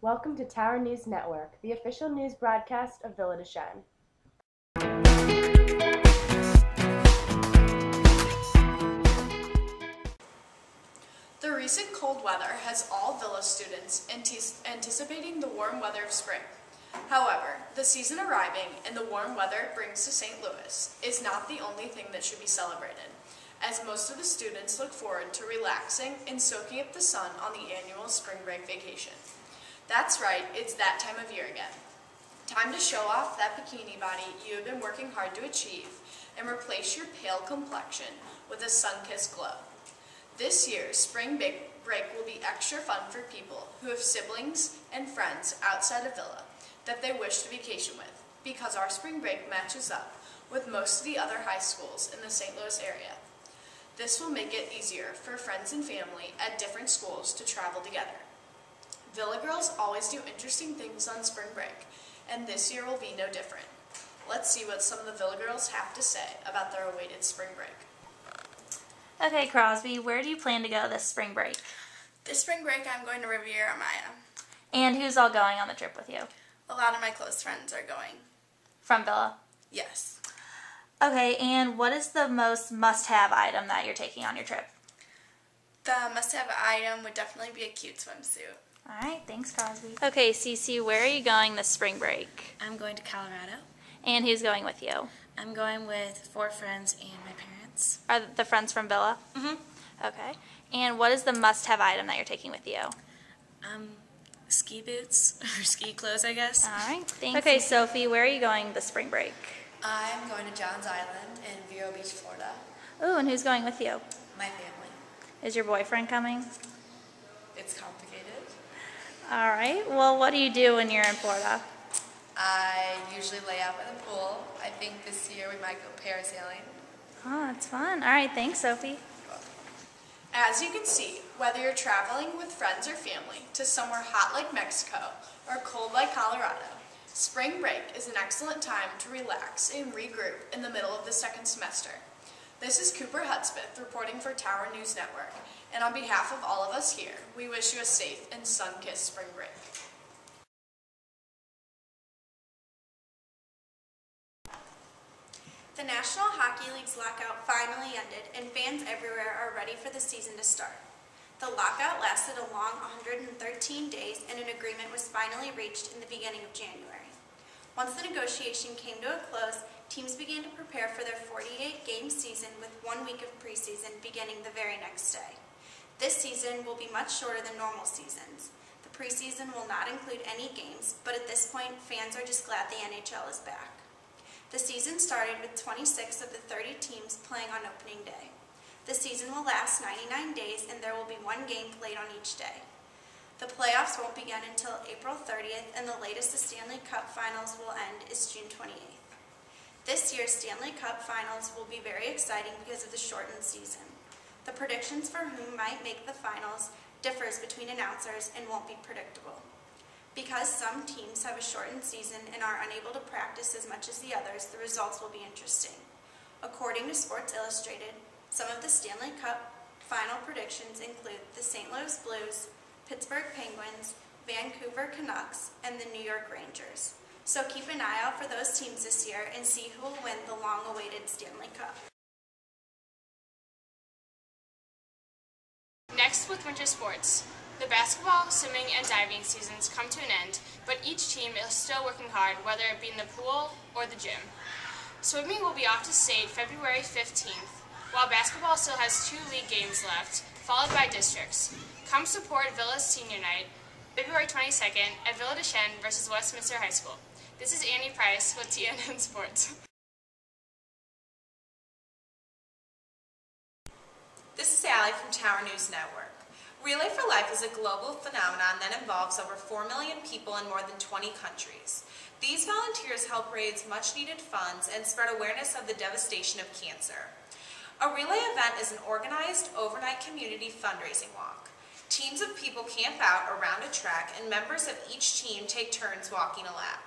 Welcome to Tower News Network, the official news broadcast of Villa de Chêne. The recent cold weather has all Villa students anticipating the warm weather of spring. However, the season arriving and the warm weather it brings to St. Louis is not the only thing that should be celebrated, as most of the students look forward to relaxing and soaking up the sun on the annual spring break vacation. That's right, it's that time of year again. Time to show off that bikini body you have been working hard to achieve and replace your pale complexion with a sun-kissed glow. This year's spring break will be extra fun for people who have siblings and friends outside of Villa that they wish to vacation with, because our spring break matches up with most of the other high schools in the St. Louis area. This will make it easier for friends and family at different schools to travel together. Villa girls always do interesting things on spring break, and this year will be no different. Let's see what some of the Villa girls have to say about their awaited spring break. Okay, Crosby, where do you plan to go this spring break? This spring break, I'm going to Riviera Maya. And who's all going on the trip with you? A lot of my close friends are going. From Villa? Yes. Okay, and what is the most must-have item that you're taking on your trip? The must-have item would definitely be a cute swimsuit. All right, thanks, Crosby. Okay, Cece, where are you going this spring break? I'm going to Colorado. And who's going with you? I'm going with 4 friends and my parents. Are the friends from Villa? Mm-hmm. Okay. And what is the must-have item that you're taking with you? Ski boots, or ski clothes, I guess. All right, thanks. Okay, Sophie, where are you going this spring break? I'm going to Johns Island in Vero Beach, Florida. Ooh, and who's going with you? My family. Is your boyfriend coming? It's complicated. All right. Well, what do you do when you're in Florida? I usually lay out by the pool. I think this year we might go parasailing. Oh, that's fun. All right, thanks, Sophie. As you can see, whether you're traveling with friends or family to somewhere hot like Mexico or cold like Colorado, spring break is an excellent time to relax and regroup in the middle of the second semester. This is Cooper Hudspeth reporting for Tower News Network, and on behalf of all of us here, we wish you a safe and sun-kissed spring break. The National Hockey League's lockout finally ended, and fans everywhere are ready for the season to start. The lockout lasted a long 113 days, and an agreement was finally reached in the beginning of January. Once the negotiation came to a close, teams began to prepare for their 48-game season with 1 week of preseason beginning the very next day. This season will be much shorter than normal seasons. The preseason will not include any games, but at this point, fans are just glad the NHL is back. The season started with 26 of the 30 teams playing on opening day. The season will last 99 days, and there will be 1 game played on each day. The playoffs won't begin until April 30th, and the latest the Stanley Cup Finals will end is June 28th. This year's Stanley Cup Finals will be very exciting because of the shortened season. The predictions for whom might make the finals differs between announcers and won't be predictable. Because some teams have a shortened season and are unable to practice as much as the others, the results will be interesting. According to Sports Illustrated, some of the Stanley Cup final predictions include the St. Louis Blues, Pittsburgh Penguins, Vancouver Canucks, and the New York Rangers. So keep an eye out for those teams this year and see who will win the long-awaited Stanley Cup. Next with winter sports. The basketball, swimming, and diving seasons come to an end, but each team is still working hard, whether it be in the pool or the gym. Swimming will be off to state February 15th, while basketball still has 2 league games left, followed by districts. Come support Villa's Senior Night, February 22nd, at Villa de Chêne versus Westminster High School. This is Annie Price with TNN Sports. This is Allie from Tower News Network. Relay for Life is a global phenomenon that involves over 4 million people in more than 20 countries. These volunteers help raise much-needed funds and spread awareness of the devastation of cancer. A relay event is an organized, overnight community fundraising walk. Teams of people camp out around a track, and members of each team take turns walking a lap.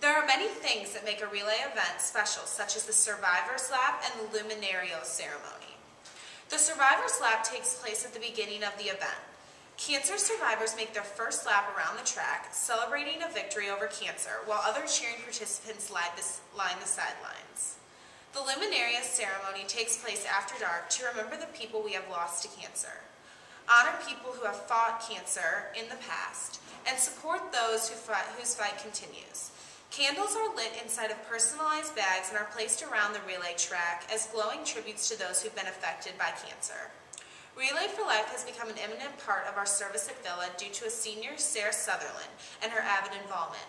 There are many things that make a relay event special, such as the Survivor's Lap and the Luminario ceremony. The Survivor's Lap takes place at the beginning of the event. Cancer survivors make their first lap around the track, celebrating a victory over cancer, while other cheering participants line the sidelines. The Luminaria ceremony takes place after dark to remember the people we have lost to cancer, honor people who have fought cancer in the past, and support those whose fight continues. Candles are lit inside of personalized bags and are placed around the relay track as glowing tributes to those who've been affected by cancer. Relay for Life has become an eminent part of our service at Villa due to a senior, Sarah Sutherland, and her avid involvement.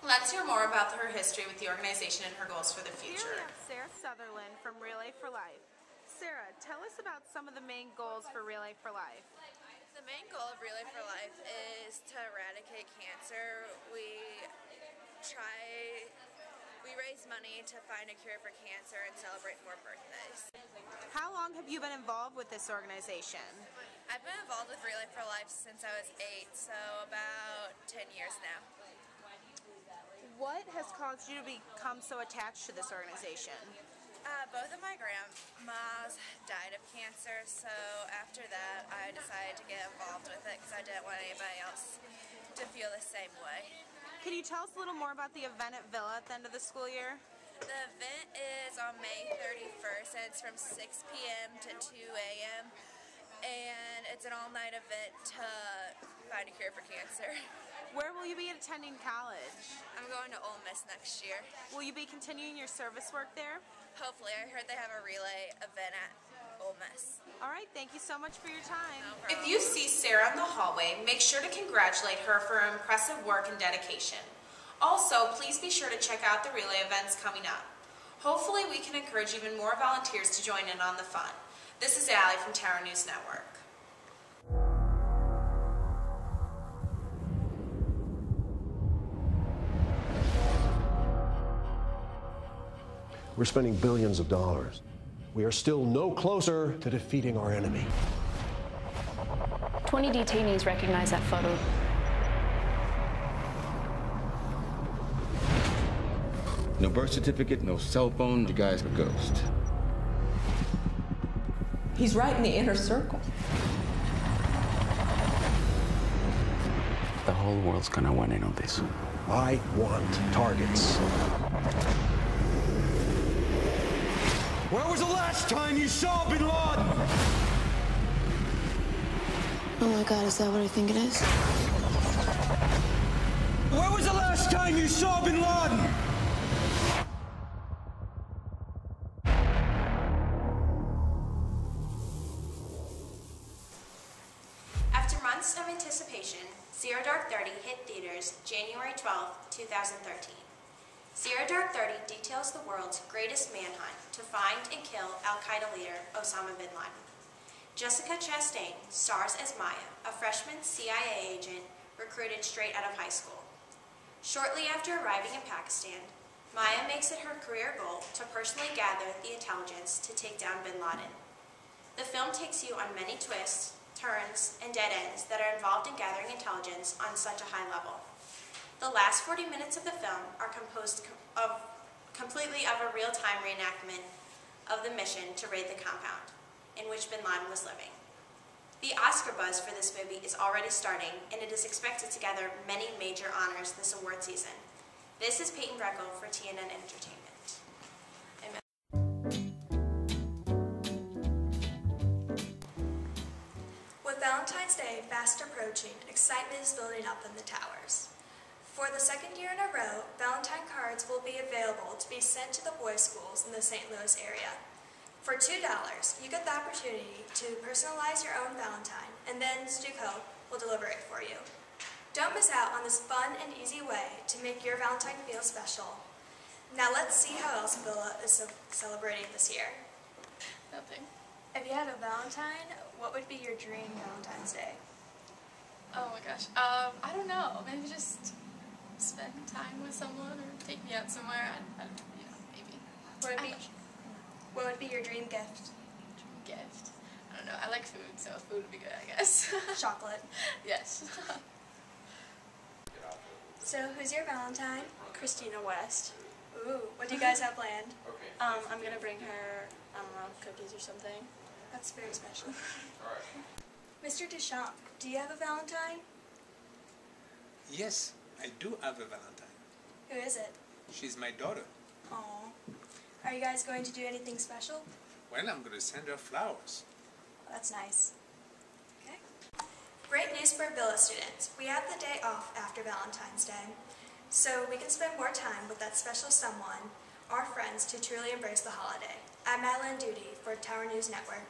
Let's hear more about her history with the organization and her goals for the future. Here we have Sarah Sutherland from Relay for Life. Sarah, tell us about some of the main goals for Relay for Life. The main goal of Relay for Life is to eradicate cancer. We raise money to find a cure for cancer and celebrate more birthdays. How long have you been involved with this organization? I've been involved with Relay for Life since I was 8, so about 10 years now. What has caused you to become so attached to this organization? Both of my grandmas died of cancer, so after that I decided to get involved with it because I didn't want anybody else to feel the same way. Can you tell us a little more about the event at Villa at the end of the school year? The event is on May 31st, and it's from 6 p.m. to 2 a.m. and it's an all-night event to find a cure for cancer. Where will you be attending college? I'm going to Ole Miss next year. Will you be continuing your service work there? Hopefully. I heard they have a relay event at Ole Miss. All right, thank you so much for your time. No If problem. you see Sarah in the hallway, make sure to congratulate her for her impressive work and dedication. Also, please be sure to check out the relay events coming up. Hopefully, we can encourage even more volunteers to join in on the fun. This is Allie from Tower News Network. We're spending billions of dollars. We are still no closer to defeating our enemy. 20 detainees recognize that photo. No birth certificate, no cell phone. The guy's a ghost. He's right in the inner circle. The whole world's gonna weigh in on this. I want targets. Where was the last time you saw Bin Laden? Oh my God, is that what I think it is? Where was the last time you saw Bin Laden? After months of anticipation, Zero Dark 30 hit theaters January 12, 2013. Zero Dark 30 details the world's greatest manhunt to find and kill Al-Qaeda leader Osama bin Laden. Jessica Chastain stars as Maya, a freshman CIA agent recruited straight out of high school. Shortly after arriving in Pakistan, Maya makes it her career goal to personally gather the intelligence to take down bin Laden. The film takes you on many twists, turns, and dead ends that are involved in gathering intelligence on such a high level. The last 40 minutes of the film are composed completely of a real-time reenactment of the mission to raid the compound in which bin Laden was living. The Oscar buzz for this movie is already starting, and it is expected to gather many major honors this award season. This is Peyton Breckle for TNN Entertainment. Amen. With Valentine's Day fast approaching, excitement is building up in the towers. For the second year in a row, Valentine cards will be available to be sent to the boys' schools in the St. Louis area. For $2, you get the opportunity to personalize your own Valentine, and then Stuco will deliver it for you. Don't miss out on this fun and easy way to make your Valentine feel special. Now let's see how else Villa is celebrating this year. Nothing. If you had a Valentine, what would be your dream Valentine's Day? Oh my gosh. I don't know. Maybe just spend time with someone or take me out somewhere. Maybe. What would be your dream gift? Dream gift? I don't know. I like food, so food would be good, I guess. Chocolate. Yes. So, who's your Valentine? Christina West. Ooh, what do you guys have planned? I'm gonna bring her, I don't know, cookies or something. That's very special. Mr. Deschamps, Do you have a Valentine? Yes, I do have a Valentine. Who is it? She's my daughter. Aww. Are you guys going to do anything special? Well, I'm going to send her flowers. Well, that's nice. Okay. Great news for Villa students. We have the day off after Valentine's Day, so we can spend more time with that special someone, our friends, to truly embrace the holiday. I'm Madeline Duty for Tower News Network.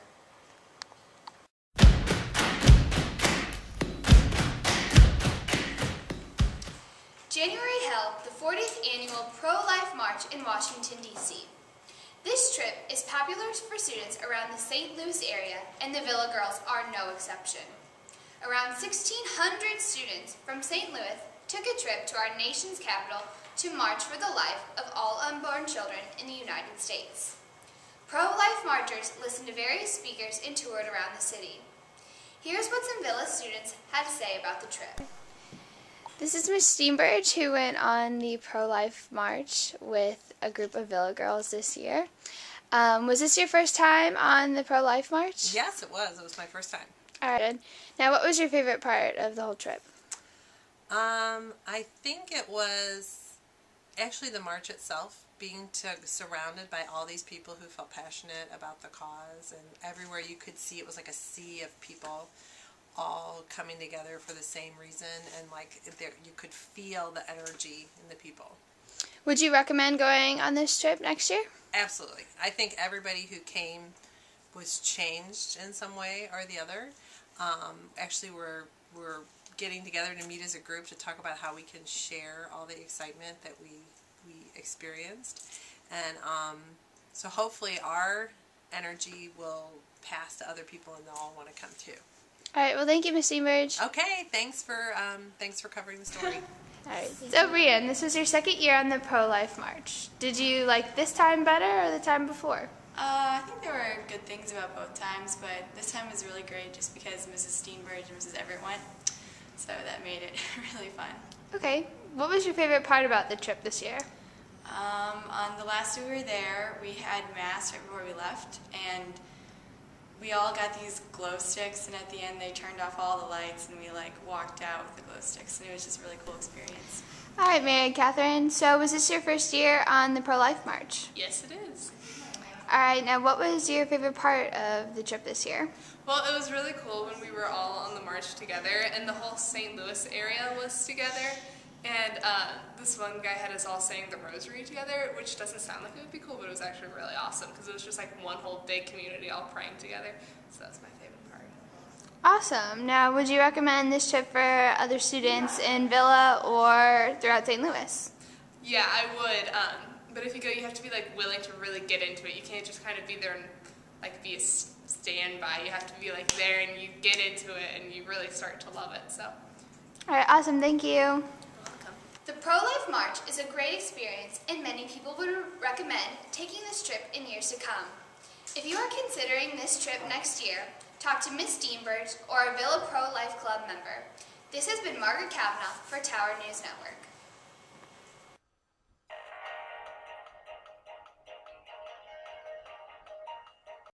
January held the 40th annual Pro-Life March in Washington, D.C. This trip is popular for students around the St. Louis area, and the Villa Girls are no exception. Around 1,600 students from St. Louis took a trip to our nation's capital to march for the life of all unborn children in the United States. Pro-life marchers listened to various speakers and toured around the city. Here's what some Villa students had to say about the trip. This is Miss Steenberg, who went on the Pro-Life March with a group of Villa girls this year. Was this your first time on the Pro-Life March? Yes, it was. It was my first time. All right. Good. Now, what was your favorite part of the whole trip? I think it was actually the march itself, being surrounded by all these people who felt passionate about the cause, and everywhere you could see it was like a sea of people all coming together for the same reason, and like you could feel the energy in the people. Would you recommend going on this trip next year? Absolutely. I think everybody who came was changed in some way or the other. Actually, we're getting together to meet as a group to talk about how we can share all the excitement that we experienced, and so hopefully our energy will pass to other people and they'll all want to come too. All right. Well, thank you, Miss Steenberg. Okay. Thanks for covering the story. All right. So, Brian, this was your second year on the Pro-Life March. Did you like this time better or the time before? I think there were good things about both times, but this time was really great just because Mrs. Steenberg and Mrs. Everett went, so that made it really fun. Okay. What was your favorite part about the trip this year? On the last day we were there, we had Mass right before we left, and we all got these glow sticks, and at the end they turned off all the lights, and we walked out with the glow sticks, and it was just a really cool experience. All right, Mary and Catherine. So was this your first year on the Pro-Life March? Yes, it is. All right. Now, what was your favorite part of the trip this year? Well, it was really cool when we were all on the march together, and the whole St. Louis area was together. And this one guy had us all saying the rosary together, which doesn't sound like it would be cool, but it was actually really awesome because it was just like one whole big community all praying together. So that's my favorite part. Awesome. Now, would you recommend this trip for other students in Villa or throughout St. Louis? Yeah, I would. But if you go, you have to be willing to really get into it. You can't just kind of be there and be a standby. You have to be there and you get into it and you really start to love it. So. All right. Awesome. Thank you. The Pro-Life March is a great experience, and many people would recommend taking this trip in years to come. If you are considering this trip next year, talk to Ms. Steenberg or a Villa Pro-Life Club member. This has been Margaret Kavanaugh for Tower News Network.